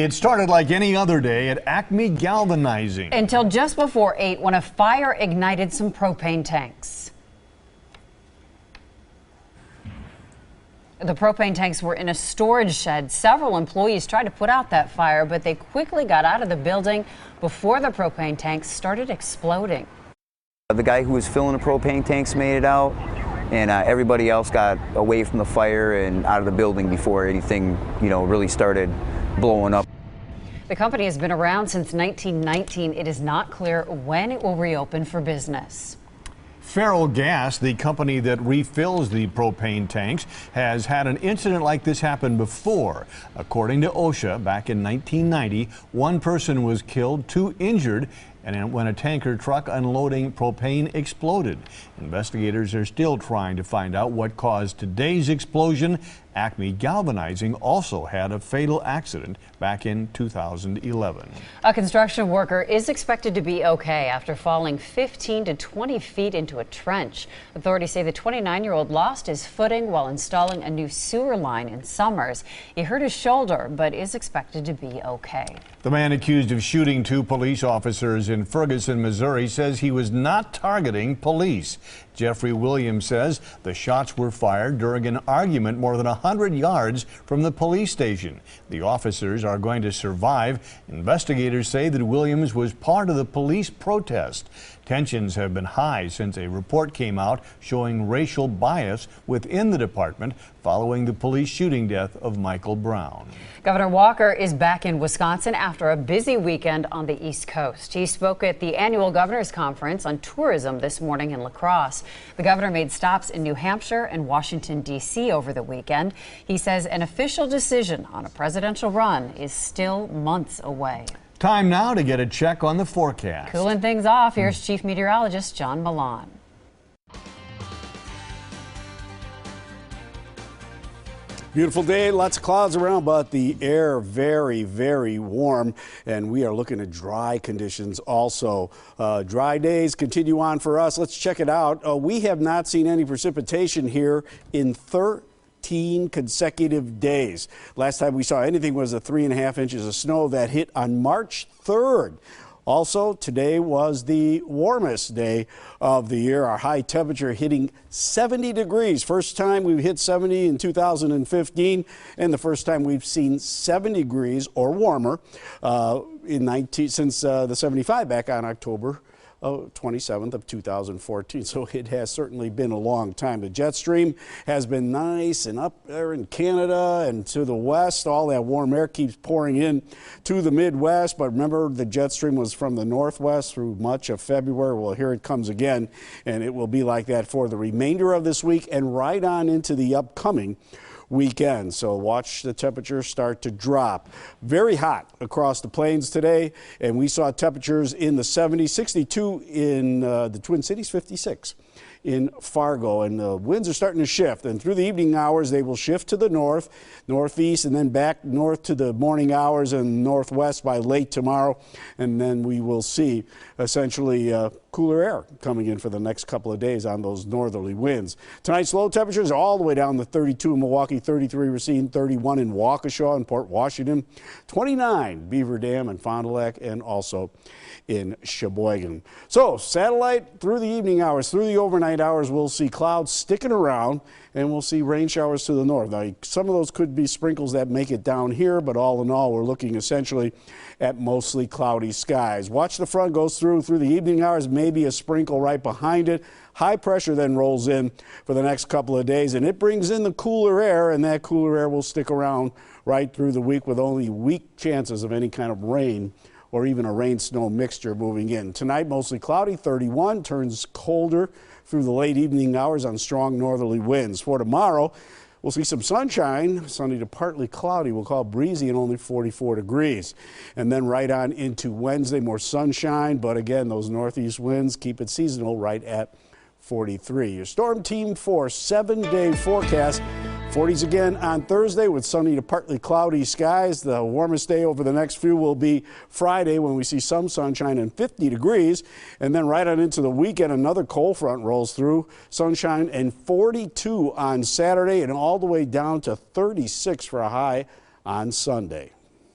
It started like any other day at Acme Galvanizing. Until just before 8 when a fire ignited some propane tanks. The propane tanks were in a storage shed. Several employees tried to put out that fire, but they quickly got out of the building before the propane tanks started exploding. The guy who was filling the propane tanks made it out, and everybody else got away from the fire and out of the building before anything, really started blowing up. The company has been around since 1919. It is not clear when it will reopen for business. Ferrell Gas, the company that refills the propane tanks, has had an incident like this happen before. According to OSHA, back in 1990, one person was killed, 2 injured, and when a tanker truck unloading propane exploded. Investigators are still trying to find out what caused today's explosion. Acme Galvanizing also had a fatal accident back in 2011. A construction worker is expected to be okay after falling 15 to 20 feet into a trench. Authorities say the 29-year-old lost his footing while installing a new sewer line in Summers. He hurt his shoulder but is expected to be okay. The man accused of shooting 2 police officers in Ferguson, Missouri, says he was not targeting police. Jeffrey Williams says the shots were fired during an argument more than 100 yards from the police station. The officers are going to survive. Investigators say that Williams was part of the police protest. Tensions have been high since a report came out showing racial bias within the department following the police shooting death of Michael Brown. Governor Walker is back in Wisconsin after a busy weekend on the East Coast. He spoke at the annual Governor's Conference on tourism this morning in La Crosse. The governor made stops in New Hampshire and Washington, D.C. over the weekend. He says an official decision on a presidential run is still months away. Time now to get a check on the forecast. Cooling things off, here's Chief Meteorologist John Milan. Beautiful day, lots of clouds around, but the air very, very warm, and we are looking at dry conditions also. Dry days continue on for us. Let's check it out. We have not seen any precipitation here in 13 consecutive days. Last time we saw anything was 3.5 inches of snow that hit on March 3rd. Also, today was the warmest day of the year. Our high temperature hitting 70 degrees. First time we've hit 70 in 2015, and the first time we've seen 70 degrees or warmer since the 75 back on October 27th of 2014. So it has certainly been a long time. The jet stream has been nice, and up there in Canada and to the west, all that warm air keeps pouring in to the Midwest. But remember, the jet stream was from the northwest through much of February. Well, here it comes again, and it will be like that for the remainder of this week and right on into the upcoming weekend. So watch the temperature start to drop. Very hot across the plains today, and we saw temperatures in the 70s, 62 in the Twin Cities, 56 in Fargo, and the winds are starting to shift, and through the evening hours they will shift to the north, northeast, and then back north to the morning hours and northwest by late tomorrow, and then we will see essentially cooler air coming in for the next couple of days on those northerly winds. Tonight's low temperatures are all the way down to 32 in Milwaukee, 33 Racine, 31 in Waukesha and Port Washington, 29 Beaver Dam and Fond du Lac, and also in Sheboygan. So satellite through the evening hours, through the overnight hours, we'll see clouds sticking around, and we'll see rain showers to the north. Now, some of those could be sprinkles that make it down here, but all in all, we're looking essentially at mostly cloudy skies. Watch the front goes through the evening hours, maybe a sprinkle right behind it. High pressure then rolls in for the next couple of days, and it brings in the cooler air, and that cooler air will stick around right through the week with only weak chances of any kind of rain or even a rain-snow mixture moving in. Tonight, mostly cloudy, 31, turns colder through the late evening hours on strong northerly winds. For tomorrow, we'll see some sunshine, sunny to partly cloudy. We'll call it breezy and only 44 degrees. And then right on into Wednesday, more sunshine, but again, those northeast winds keep it seasonal right at 43. Your Storm Team 4 7-day forecast. 40s again on Thursday with sunny to partly cloudy skies. The warmest day over the next few will be Friday when we see some sunshine and 50 degrees. And then right on into the weekend, another cold front rolls through. Sunshine and 42 on Saturday and all the way down to 36 for a high on Sunday.